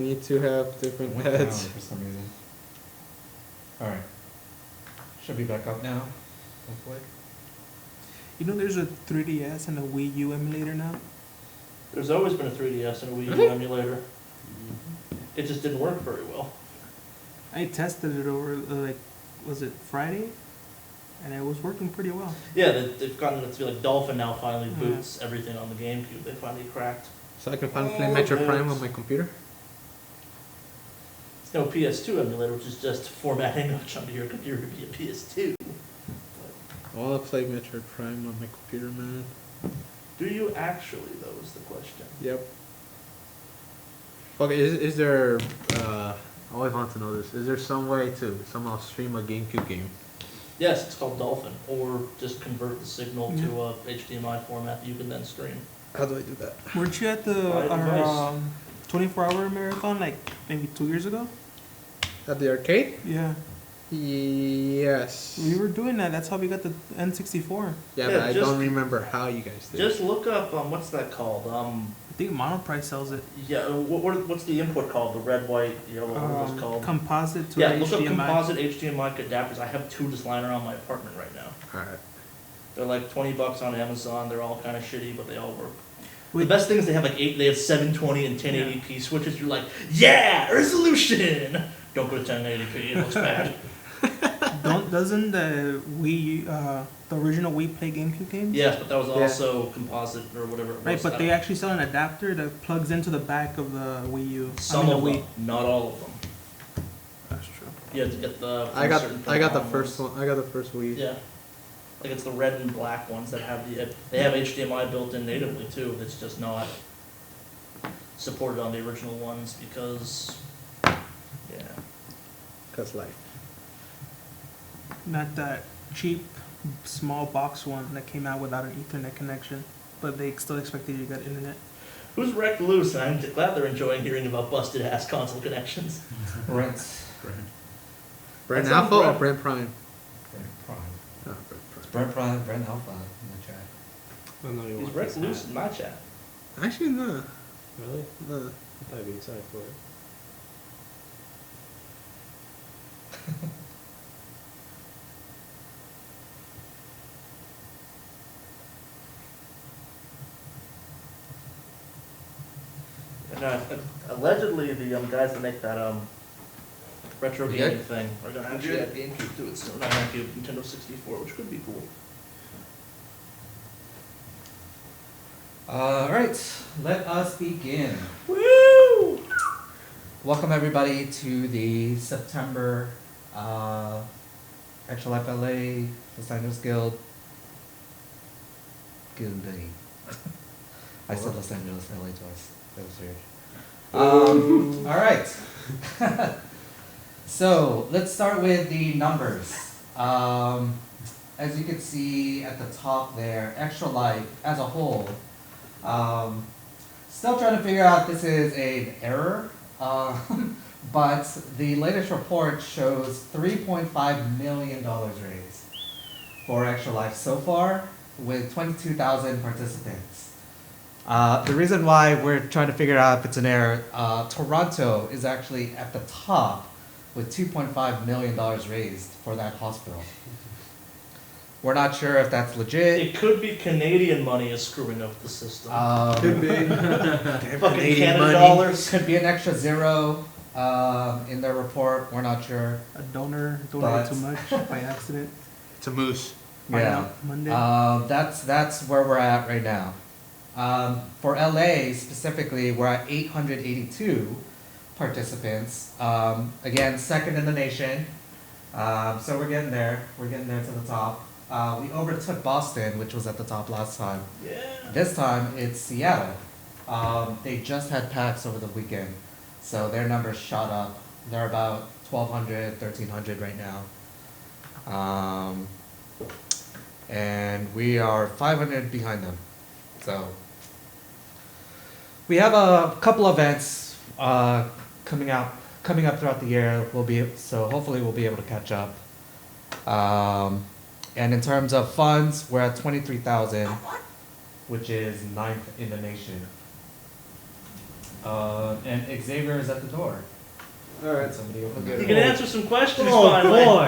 need to have different Went down heads. for some reason. Alright. Should be back up now, hopefully. You know, there's a 3DS and a Wii U emulator now. There's always been a 3DS and a Wii U Really? emulator. It just didn't work very well. I tested it over was it Friday, and it was working pretty well. Yeah, they've gotten it to be like Dolphin now finally Yeah. boots everything on the GameCube. They finally cracked. So I can finally play Oh, Metroid yes. Prime on my computer. It's no PS2 emulator, which is just formatting a chunk of your computer to be a PS2. I want to play Metroid Prime on my computer, man. Do you actually, though, is the question. Yep. Okay, is there, I always want to know this, is there some way to somehow stream a GameCube game? Yes, it's called Dolphin, or just convert the signal to a HDMI format that you can then stream. How do I do that? Weren't you at Buy a our device. 24-hour marathon like maybe 2 years ago? At the arcade? Yeah, Yes. we were doing that. That's how we got the N64. Yeah, Yeah, but I just- don't remember how you guys did. Just look up, what's that called? I think Monoprice sells it. Yeah, what's the input called? The red, white, yellow, whatever it's called. Composite to Yeah, look up HDMI. composite HDMI adapters. I have two just lying around my apartment right now. Alright. They're like $20 on Amazon. They're all kind of shitty, but they all work. Wait. The best thing is they have like they have 720 and 1080p switches. You're like, yeah, resolution. Don't go to 1080p. It looks bad. Doesn't the Wii, the original Wii play GameCube games? Yes, but that was Yeah. also composite or whatever it was. Right, but they actually sell an adapter that plugs into the back of the Wii U. some I of mean, them, not all of them. That's true. You have to get the. I got certain the Pokemon first ones. one. I got the first Wii. Yeah. Like it's the red and black ones that have they have HDMI built in natively too. It's just not supported on the original ones because, yeah. Cause life. Not that cheap, small box one that came out without an Ethernet connection, but they still expected you to get internet. Who's wrecked loose? And I'm glad they're enjoying hearing about busted ass console connections. Brent Brent That's Alpha on or Brent. Brent Prime? Prime. Oh, Brent Prime. Brent Prime, Brent Alpha in the chat. I know you He's want wrecked this loose hat. in my chat. Actually, no. Really? No. I thought I'd be excited for it. And allegedly, the guys that make that retro Yeah. gaming thing are gonna actually add GameCube to it soon. Not GameCube, Nintendo 64, which could be cool. Alright, let us begin. Woo! Welcome everybody to the September Extra Life LA Los Angeles Guild Day. I said Los Angeles LA twice. That was weird. Alright. So let's start with the numbers. As you can see at the top there, Extra Life as a whole. Still trying to figure out if this is an error. But the latest report shows $3.5 million raised for Extra Life so far, with 22,000 participants. The reason why we're trying to figure out if it's an error, Toronto is actually at the top with $2.5 million raised for that hospital. We're not sure if that's legit. It could be Canadian money is screwing up the system. Could be. Fucking Canadian Canada money. dollars. Could be an extra zero in their report. We're not sure. A donor donated But- too much by accident. It's a moose. Find Yeah. out Monday. That's where we're at right now. For LA specifically, we're at 882 participants. Again, second in the nation. So we're getting there. We're getting there to the top. We overtook Boston, which was at the top last time. Yeah. This time it's Seattle. They just had PAX over the weekend, so their numbers shot up. They're about 1,200, 1,300 right now. And we are 500 behind them. So we have a couple events coming up throughout the year. So hopefully we'll be able to catch up. And in terms of funds, we're at 23,000, which is 9th in the nation. And Xavier is at the door. Alright. Somebody open You the can door. answer some questions Oh finally. boy!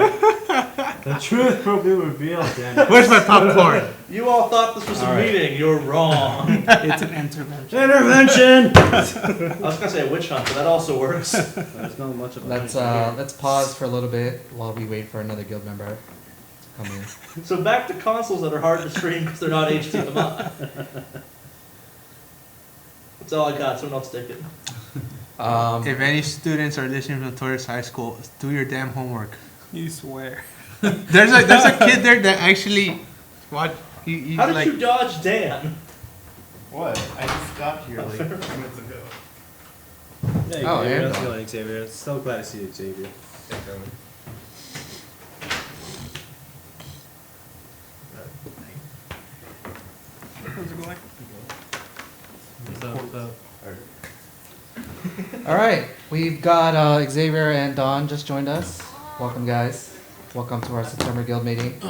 The truth will be revealed then. Where's my popcorn? You all thought this was a All right. meeting. You're wrong. It's an intervention. Intervention! I was gonna say a witch hunt, but that also works. There's not much of a Let's pause for a little bit while we wait for another guild member to come in. So back to consoles that are hard to stream because they're not HDMI. That's all I got. Someone else take it. If any students are listening from Torres High School, do your damn homework. You swear. There's a kid there that actually, what? He's How did like, you dodge Dan? What? I just got here like 2 minutes ago. Yeah, Oh, Xavier, and let's Don. go, Xavier. So glad to see you, Xavier. How's it going? All right, we've got Xavier and Don just joined us. Welcome, guys. Welcome to our September guild meeting.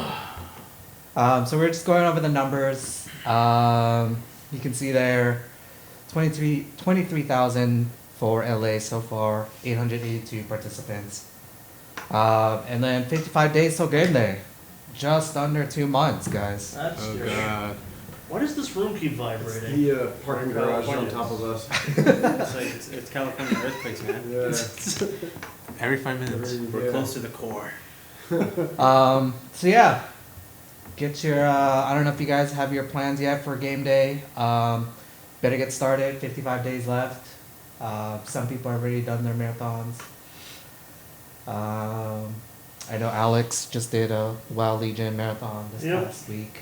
So we're just going over the numbers. You can see there, 23,000 for LA so far, 882 participants. And then 55 days till game day. Just under 2 months, guys. That's oh scary. god. Why does this room keep vibrating? The parking garage on top of us. It's like it's California earthquakes, man. Yeah. Every 5 minutes. We're close to the core. So yeah, get your, I don't know if you guys have your plans yet for game day. Better get started, 55 days left. Some people have already done their marathons. I know Alex just did a WoW Legion marathon this Yep. past week.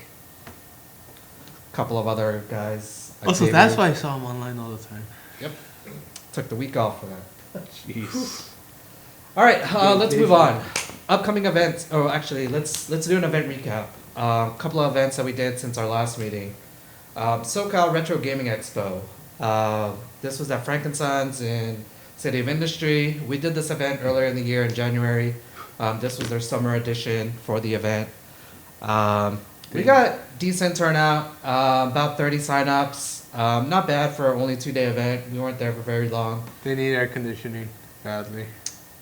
Couple of other guys. Oh, so Xavier that's why I saw him online all the time. took the week off for that. Jeez. All right, let's move on. Upcoming events. Oh, actually, let's do an event recap. A couple of events that we did since our last meeting. SoCal Retro Gaming Expo. This was at Frankensons in City of Industry. We did this event earlier in the year in January. This was their summer edition for the event. We got decent turnout, about 30 signups. Not bad for only 2-day event. We weren't there for very long. They need air conditioning badly.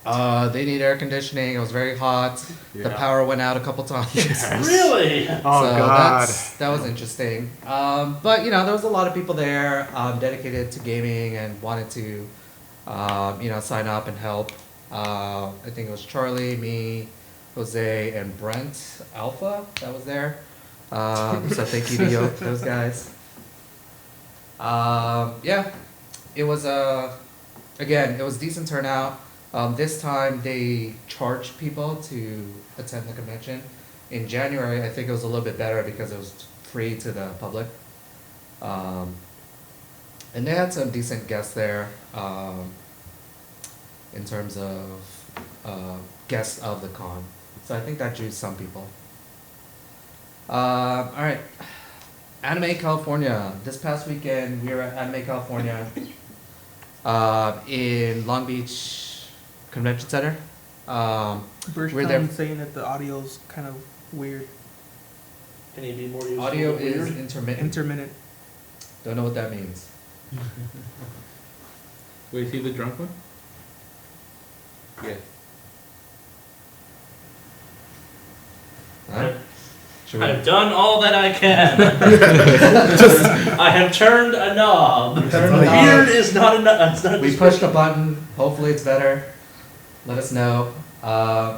They need air conditioning. It was very hot. The Yeah. power went out a couple times. Really? Oh So god. that was interesting. But you know, there was a lot of people there dedicated to gaming and wanted to, sign up and help. I think it was Charlie, me, Jose, and Brent Alpha that was there. So thank you to those guys. Yeah, it was again, it was decent turnout. This time they charged people to attend the convention. In January, I think it was a little bit better because it was free to the public. And they had some decent guests there in terms of guests of the con. So I think that drew some people. All right, Anime California. This past weekend, we were at Anime California in Long Beach Convention Center. Birch We're there- Town saying that the audio's kind of weird, Can you be more useful? Audio than is weird? intermittent. intermittent. Don't know what that means. Wait, see the drunk one? Yeah. Huh? Should we- I've done all that I can. I have turned a knob. Turned a knob. Weird is not a knob. It's not We pushed a button. Hopefully it's better. Let us know.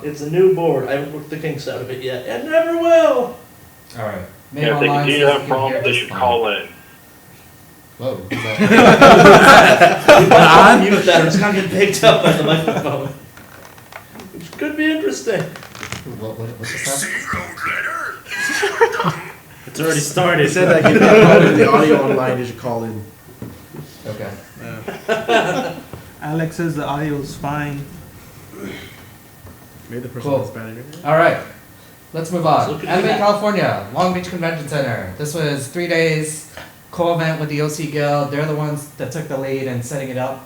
It's a new board. I haven't worked the kinks out of it yet, and never will. All right. Yeah, if they continue to have problems, they should call in. Whoa. who's that? I'm mute that. It's not getting picked up by the microphone. Which could be interesting. What's this? It's already started. They said that if you uploaded the audio online, you should call in. Okay. Alex says the audio's fine. Maybe the person Cool. that's bad internet. All right. Let's move So on. could Anime we- California, Long Beach Convention Center. This was 3 days, co-event with the OC Guild. They're the ones that took the lead in setting it up.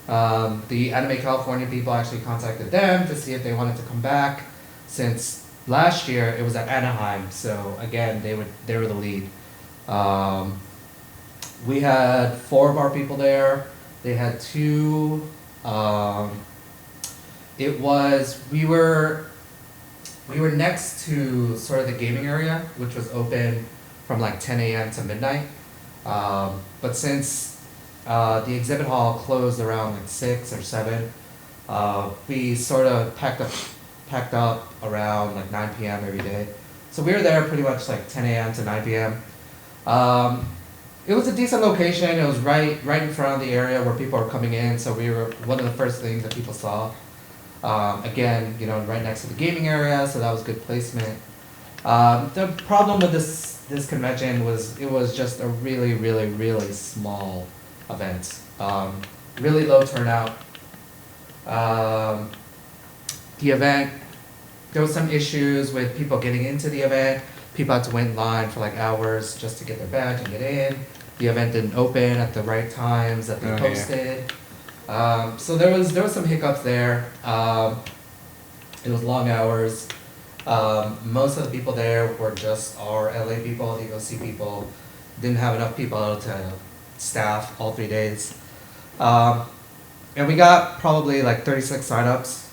The Anime California people actually contacted them to see if they wanted to come back. Since last year it was at Anaheim, so again they were the lead. We had 4 of our people there. They had two. It was we were next to sort of the gaming area, which was open from like 10 a.m. to midnight. But since the exhibit hall closed around like 6 or 7, we sort of packed up around like 9 p.m. every day. So we were there pretty much like 10 a.m. to 9 p.m. It was a decent location. It was right in front of the area where people are coming in. So we were one of the first things that people saw. Again, you know, right next to the gaming area, so that was good placement. The problem with this convention was it was just a really, really, really small event. Really low turnout. The event, there was some issues with people getting into the event. People had to wait in line for like hours just to get their badge and get in. The event didn't open at the right times that they posted. So there was some hiccups there. It was long hours. Most of the people there were just our LA people, the OC people. Didn't have enough people to staff all 3 days. And we got probably like 36 signups.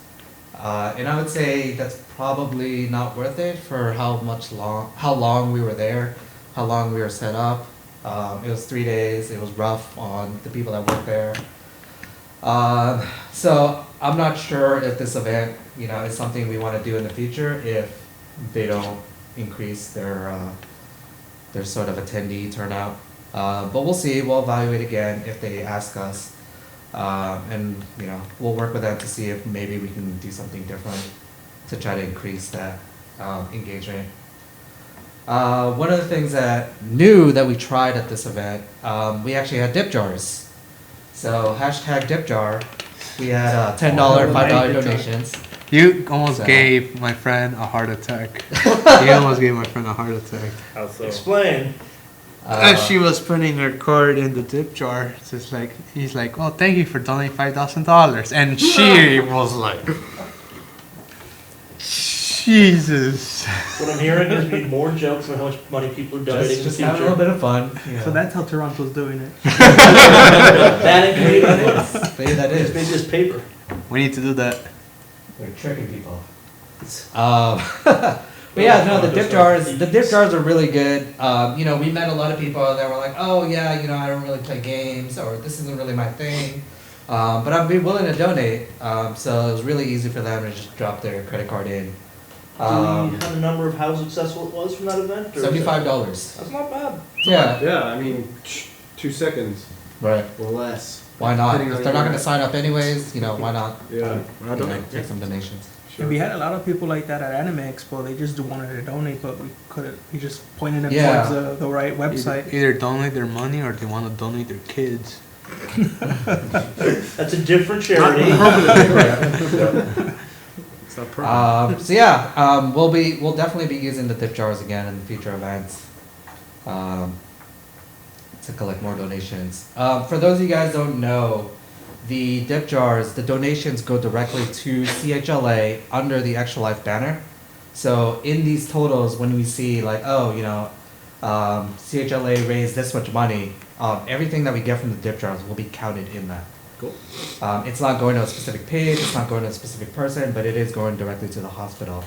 And I would say that's probably not worth it for how long we were there, how long we were set up. It was 3 days. It was rough on the people that worked there. So I'm not sure if this event, you know, is something we want to do in the future if they don't increase their sort of attendee turnout. But we'll see. We'll evaluate again if they ask us, and you know, we'll work with them to see if maybe we can do something different to try to increase that engagement. One of the things that we tried at this event, we actually had dip jars. So hashtag dip jar. We had $10, $5 donations. You almost So- gave my friend a heart attack. You almost gave my friend a heart attack. How so? Explain. As she was putting her card in the dip jar, it's just like he's like, "Oh, thank you for donating $5,000," and she was like, "Jesus." What I'm hearing is we need more jokes about how much money people are donating in the Just have a little future. bit of fun. You So know. that's how Toronto's doing it. That and Maybe that Canadian is. Maybe that It's is. maybe just paper. We need to do that. They're tricking people. But yeah, no, the dip jars are really good. You know, we met a lot of people that were like, oh yeah, you know, I don't really play games, or this isn't really my thing. But I'd be willing to donate. So it was really easy for them to just drop their credit card in. Do we have a number of how successful it was from that event? Or is it- $75. That's not bad. Yeah, Yeah, I mean, 2 seconds right. or less. Why not? Depending If on they're not your- going to sign up anyways, you know, why not? Yeah, I You know, take some donations. And we had a lot of people like that at Anime Expo. They just wanted to donate, but we couldn't. We just pointed them Yeah. towards the right website. Either donate their money or they want to donate their kids. That's a different charity. It's not perfect. So yeah, we'll definitely be using the tip jars again in future events to collect more donations. For those of you guys who don't know, the dip jars, the donations go directly to CHLA under the Extra Life banner. So in these totals, when we see like, oh, you know, CHLA raised this much money, everything that we get from the dip jars will be counted in that. Cool. It's not going to a specific page, it's not going to a specific person, but it is going directly to the hospital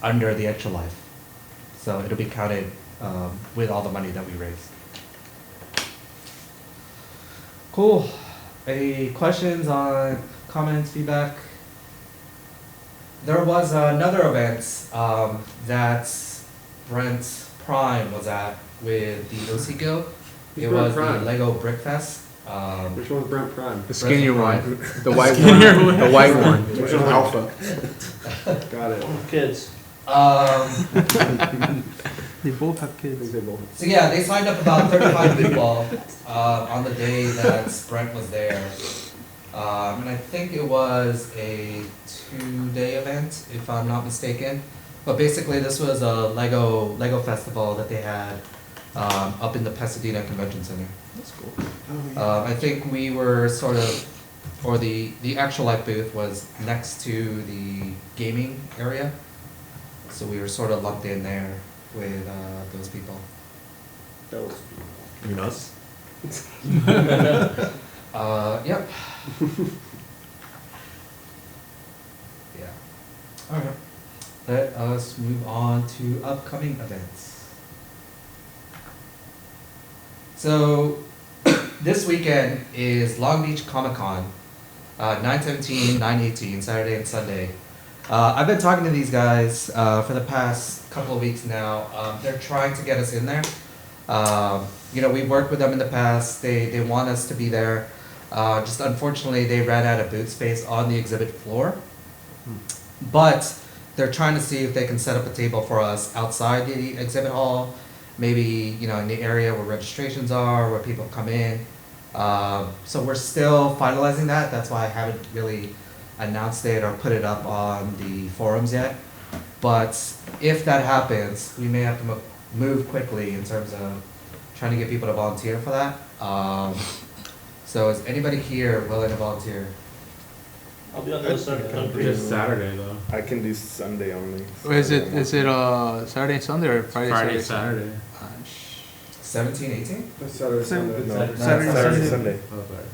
under the Extra Life. So it'll be counted with all the money that we raise. Cool. Any questions on comments, feedback? There was another event that Brent Prime was at with the OC Guild. Who's It Brent was the Prime? Lego Brick Fest. Which one's Brent Prime? The skinnier one, Prime. the white one, the white one. Which one's Alpha? Got it. Kids. They both have I think kids. they both. So yeah, they signed up about 35 people on the day that Brent was there. And I think it was a 2-day event, if I'm not mistaken. But basically this was a Lego festival that they had up in the Pasadena Convention Center. That's cool. I think we were sort of, or the Actual Life booth was next to the gaming area. So we were sort of lumped in there with those people. That was You know us? Yep. Yeah. Alright. Let us move on to upcoming events. So, this weekend is Long Beach Comic Con, 9/17, 9/18, Saturday and Sunday. I've been talking to these guys for the past couple of weeks now. They're trying to get us in there. We've worked with them in the past. They want us to be there. Just unfortunately, they ran out of booth space on the exhibit floor. But they're trying to see if they can set up a table for us outside the exhibit hall, maybe in the area where registrations are, where people come in. So we're still finalizing that. That's why I haven't really announced it or put it up on the forums yet. But if that happens, we may have to move quickly in terms of trying to get people to volunteer for that. So is anybody here willing to volunteer? I'll be on the other side of the country. Just Saturday though. I can do Sunday only. Is it Saturday and Sunday or Friday? Friday, Saturday. 17, 18? Saturday, Sunday. No, Saturday, Saturday, Sunday. Sunday. Oh, sorry.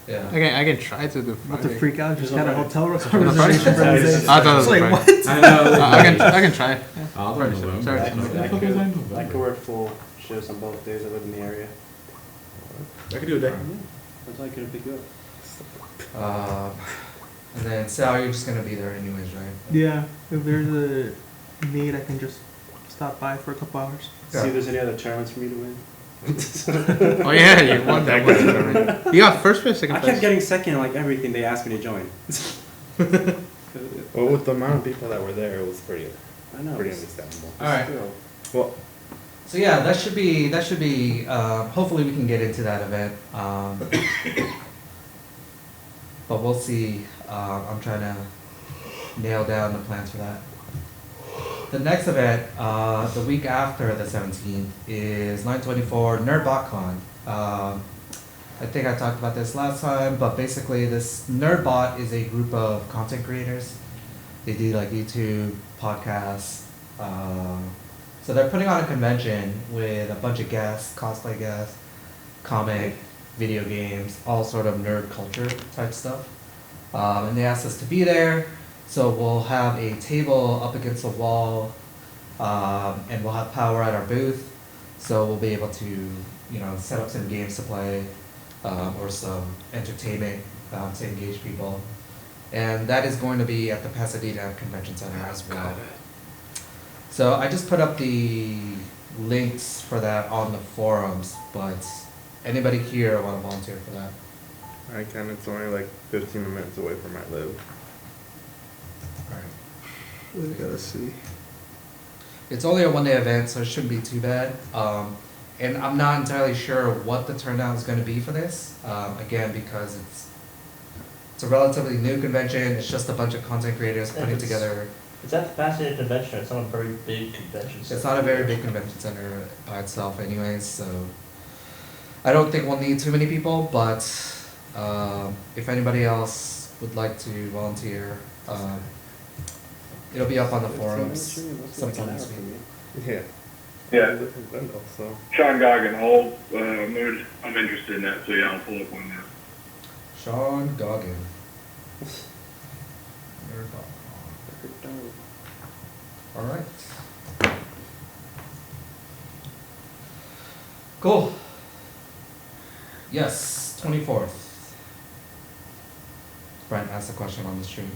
Yeah. I can try to do Not to Friday. freak out, just got a hotel room Friday? reservation for Saturday. Wednesday. I thought it was It's like, Friday. what? I know. I can try. Yeah. I'll do Sorry, November. sorry. I could work full shifts on both days I live in the area. I can do a day. That's why I couldn't pick you up. And then Sal, you're just gonna be there anyways, right? Yeah, if there's a need, I can just stop by for a couple hours. Yeah. See if there's any other tournaments for me to win. Oh yeah, you won that one already. You got first place, second I place. kept getting second in like everything they asked me to join. Well, with the amount of people that were there, it was pretty I know. understandable. Alright. Still. Well, So yeah, that should be, hopefully we can get into that event. But we'll see. I'm trying to nail down the plans for that. The next event, the week after the 17th, is 9/24 NerdBotCon. I think I talked about this last time, but basically this NerdBot is a group of content creators. They do like YouTube, podcasts. So they're putting on a convention with a bunch of guests, cosplay guests, comic, video games, all sort of nerd culture type stuff. And they asked us to be there, so we'll have a table up against a wall, and we'll have power at our booth, so we'll be able to, set up some games to play, or some entertainment to engage people. And that is going to be at the Pasadena Convention Center as well. So I just put up the links for that on the forums, but anybody here want to volunteer for that? I can. It's only like 15 minutes away from where I live. Alright. We gotta see. It's only a one-day event, so it shouldn't be too bad. And I'm not entirely sure what the turnout is going to be for this. Again, because it's a relatively new convention. It's just a bunch of content creators putting together. It's at the Pasadena Convention. It's not a very big convention. It's not a very big convention center by itself, anyways. So I don't think we'll need too many people. But if anybody else would like to volunteer, it'll be up on the forums sometime this week. Yeah. Yeah. So. Sean Goggin, I'm interested in that, so yeah, I'll pull up one now. Sean Goggin. All right. Cool. Yes, 24th. Brent asked a question on the stream.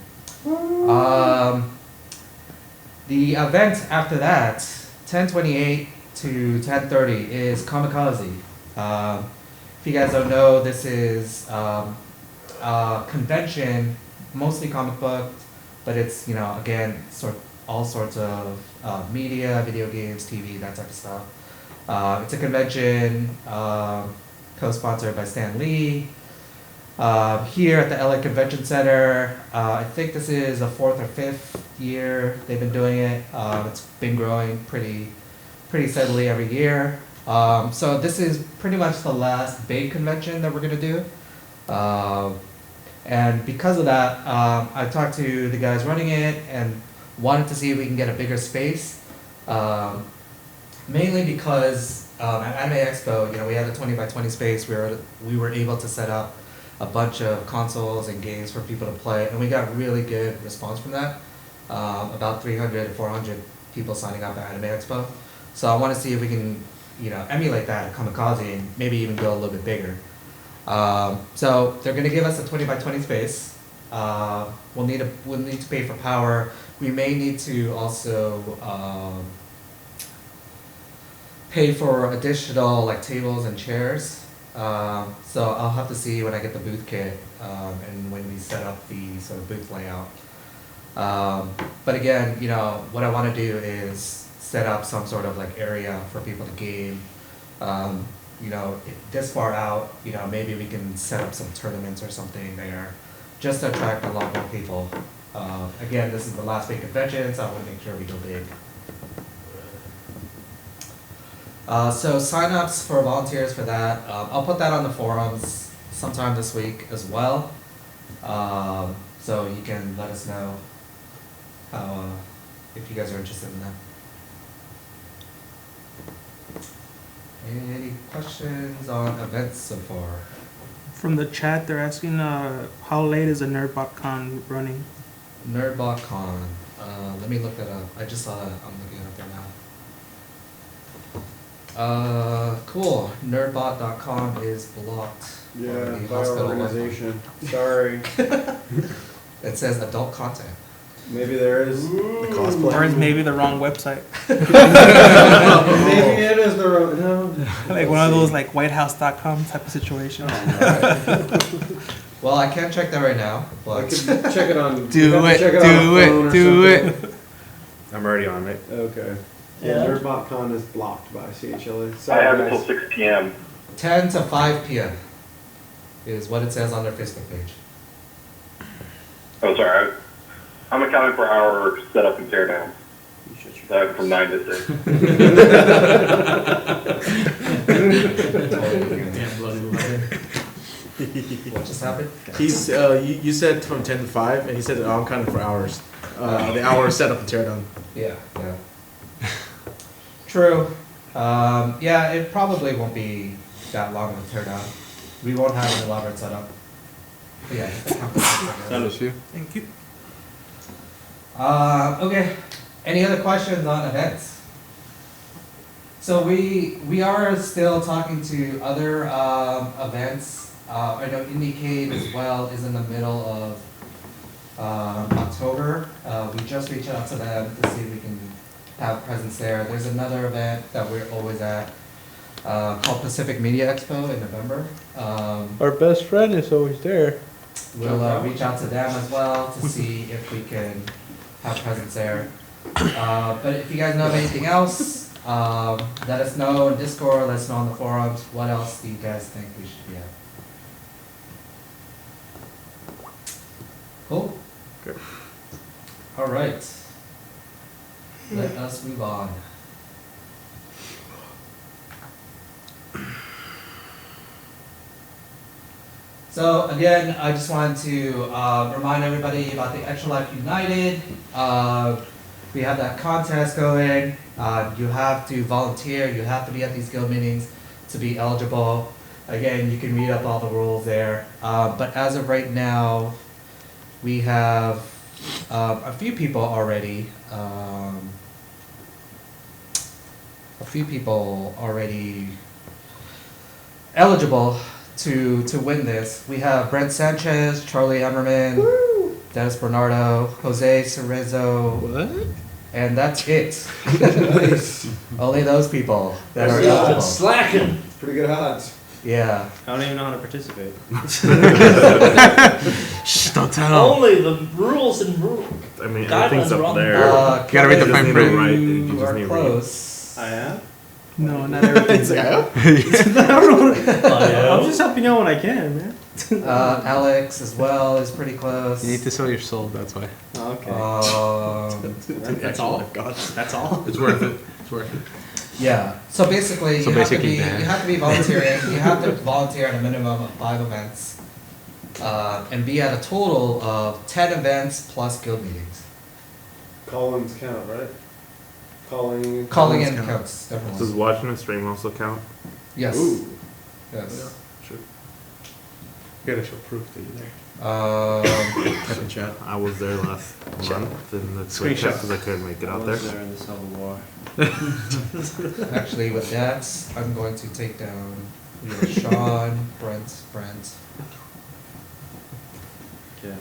The event after that, 10:28 to 10:30, is Kamikaze. If you guys don't know, this is a convention, mostly comic book, but it's, again, all sorts of media, video games, TV, that type of stuff. It's a convention co-sponsored by Stan Lee. Here at the LA Convention Center, I think this is the 4th or 5th year they've been doing it. It's been growing pretty steadily every year. So this is pretty much the last big convention that we're gonna do. And because of that, I talked to the guys running it and wanted to see if we can get a bigger space. Mainly because at Anime Expo, we had a 20 by 20 space. We were able to set up a bunch of consoles and games for people to play, and we got really good response from that. About 300 to 400 people signing up at Anime Expo. So I want to see if we can, emulate that at Kamikaze and maybe even go a little bit bigger. So they're going to give us a 20 by 20 space. We'll need to pay for power. We may need to also pay for additional like tables and chairs. So I'll have to see when I get the booth kit and when we set up the sort of booth layout. But again, what I want to do is set up some sort of like area for people to game. This far out, maybe we can set up some tournaments or something there, just to attract a lot more people. Again, this is the last big convention, so I want to make sure we go big. So sign-ups for volunteers for that, I'll put that on the forums sometime this week as well. So you can let us know if you guys are interested in that. Any questions on events so far? From the chat, they're asking how late is the NerdBotCon running? NerdBotCon. Let me look that up. I just saw that. I'm looking it up right now. Cool. Nerdbot.com is blocked. Yeah, on the by our hospital organization. Sorry. website. It says adult content. Maybe there is. Or is maybe the wrong website? Maybe it is the road. No. Like one of those like whitehouse.com type of situation. Well, I can't check that right now, I but could check it on. Do you have to it, check it on a phone or do something. I'm already on it. Okay. Yeah. Yeah, NerdBotCon is blocked by CHLA. I Sorry, have guys. until 6 p.m. 10 to 5 p.m. is what it says on their Facebook page. Oh, sorry. I'm accounting for our setup and tear down. So I have from 9 to 6. What just happened? He's you said from 10 to 5, and he said I'm counting for hours. The hour setup and tear down. Yeah. True. Yeah, it probably won't be that long of a teardown. We won't have an elaborate setup. But yeah, just a couple. Thank you. Okay. Any other questions on events? So we are still talking to other events. I know IndieCade as well is in the middle of October. We just reached out to them to see if we can have a presence there. There's another event that we're always at called Pacific Media Expo in November. Our best friend is always there. We'll reach out to them as well to see if we can have presence there. But if you guys know of anything else, let us know in Discord, let us know on the forums. What else do you guys think we should be at? Cool? Good. All right. Let us move on. So again, I just wanted to remind everybody about the Extra Life United. We have that contest going. You have to volunteer. You have to be at these guild meetings to be eligible. Again, you can read up all the rules there. But as of right now, we have a few people already. Eligible to win this. We have Brent Sanchez, Charlie Emmerman, Dennis Bernardo, Jose Cerezo, What? and that's it. Only those people that are eligible. Slacking. Pretty good odds. Yeah. I don't even know how to participate. Shh, don't tell. Only the rules and I mean, Guidelines everything's are up on there. You gotta read the You just fine need to print. write, you You just are need to read. close. I am? No, not everything. It's like, oh. I don't know. Oh, I'm just helping out when I can, man. Alex as well is pretty close. You need to sell your soul, that's why. Okay. That's all. God. That's all? It's worth it. It's worth it. Yeah. So basically, So you basically have bad. to be volunteering. You have to volunteer at a minimum of 5 events, and be at a total of 10 events plus guild meetings. Call-ins count, right? Calling. Calling in count. counts, Does definitely. watching a stream also count? Yes. Ooh. Yes. Sure. You gotta show proof that you're there. Type in chat. I was there last month in the Screenshot. because I couldn't make it I out was there. there in the Civil War. Actually, with that, I'm going to take down your Sean, Brent. Yeah.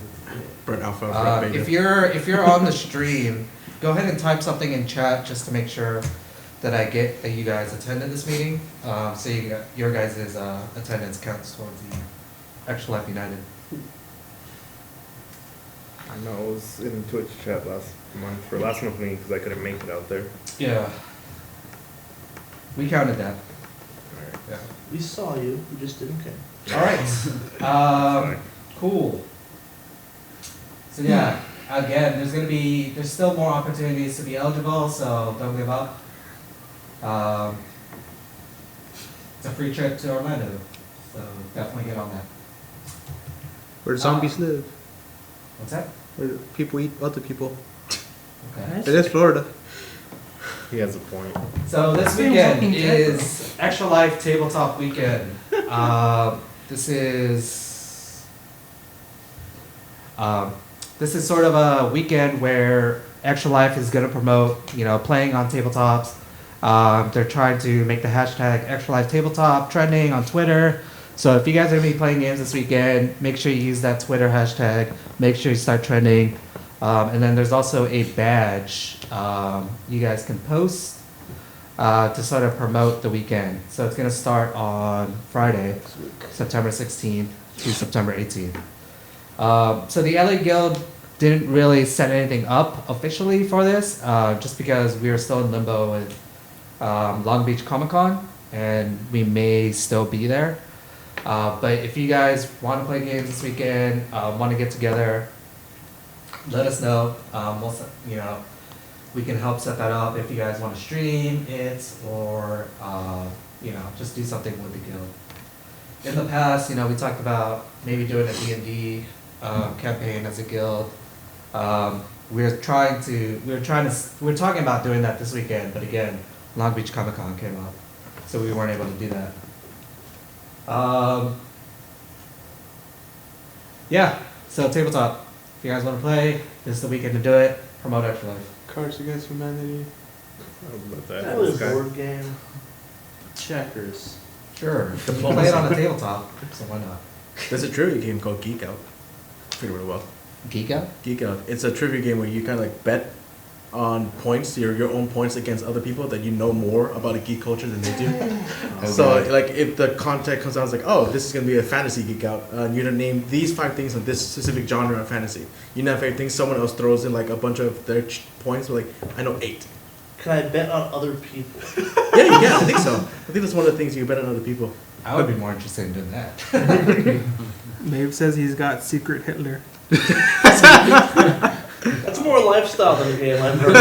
Brent Alpha, Brent Beta. If you're on the stream, go ahead and type something in chat just to make sure that I get that you guys attended this meeting. So you got, your guys' attendance counts towards the Extra Life United. I know I was in Twitch chat last month meeting because I couldn't make it out there. Yeah. We counted that. Yeah. We saw you, we just didn't care. All right. Cool. So yeah, again, there's still more opportunities to be eligible, so don't give up. It's a free trip to Orlando, so definitely get on that. Where zombies live. What's that? Where people eat other people. Okay. It is Florida. He has a point. So this weekend is Extra Life Tabletop Weekend. This is sort of a weekend where Extra Life is going to promote, playing on tabletops. They're trying to make the hashtag Extra Life Tabletop trending on Twitter. So if you guys are going to be playing games this weekend, make sure you use that Twitter hashtag. Make sure you start trending. And then there's also a badge you guys can post to sort of promote the weekend. So it's going to start on Friday, September 16th to September 18th. So the LA Guild didn't really set anything up officially for this, just because we were still in limbo with Long Beach Comic Con, and we may still be there. But if you guys want to play games this weekend, want to get together, let us know. We can help set that up if you guys want to stream it or just do something with the guild. In the past, we talked about maybe doing a D&D campaign as a guild. We're talking about doing that this weekend, but again, Long Beach Comic Con came up, so we weren't able to do that. So tabletop. If you guys want to play, this is the weekend to do it. Promote Extra Life. Cards Against Humanity. I was about to That ask was this guy. board game. Checkers. Sure. You can play it on a tabletop, so why not? There's a trivia game called Geek Out. Pretty really well. Geek Out? Geek Out. It's a trivia game where you kind of like bet on points, your own points against other people that you know more about a geek culture than they do. So like if the content comes out, it's like, oh, this is gonna be a fantasy geek out. You're gonna name these 5 things in this specific genre of fantasy. You know, if anything, someone else throws in like a bunch of their points, like I know 8. Can I bet on other people? Yeah, you can. I think so. I think that's one of the things you bet on other people. I would be more interested in doing that. Maeve says he's got Secret Hitler. That's more lifestyle than a game, I've heard.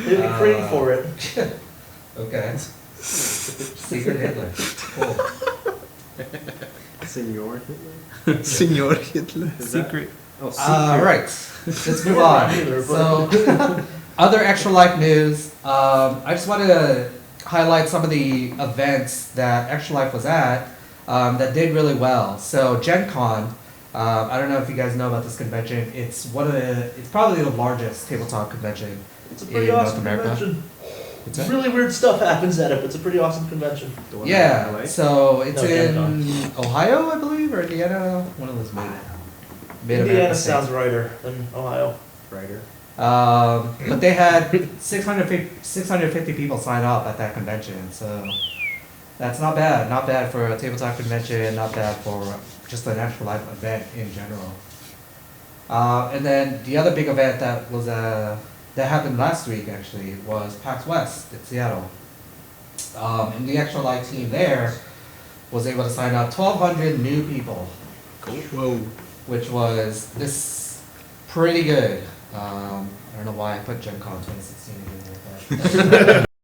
Maybe cream for it. Okay. Secret Hitler. Cool. Senor Hitler? Senor Hitler. Is that- Secret. Oh, secret. Alright, let's move on. So, other Extra Life news. I just wanted to highlight some of the events that Extra Life was at that did really well. So, Gen Con, I don't know if you guys know about this convention. It's probably the largest tabletop convention It's a in pretty North awesome America. convention. What's that? Really weird stuff happens at it, but it's a pretty awesome convention. The one in Yeah, LA? so it's No, Gen in Ohio, I believe, or Indiana, one of those mid-America Indiana states. sounds righter than Ohio. Writer. But they had 650 people sign up at that convention, so that's not bad. Not bad for a tabletop convention, not bad for just an Extra Life event in general. And then the other big event that was that happened last week actually was PAX West in Seattle. And the Extra Life team there was able to sign up 1,200 new people, Whoa. which was pretty good. I don't know why I put Gen Con 2016 in there,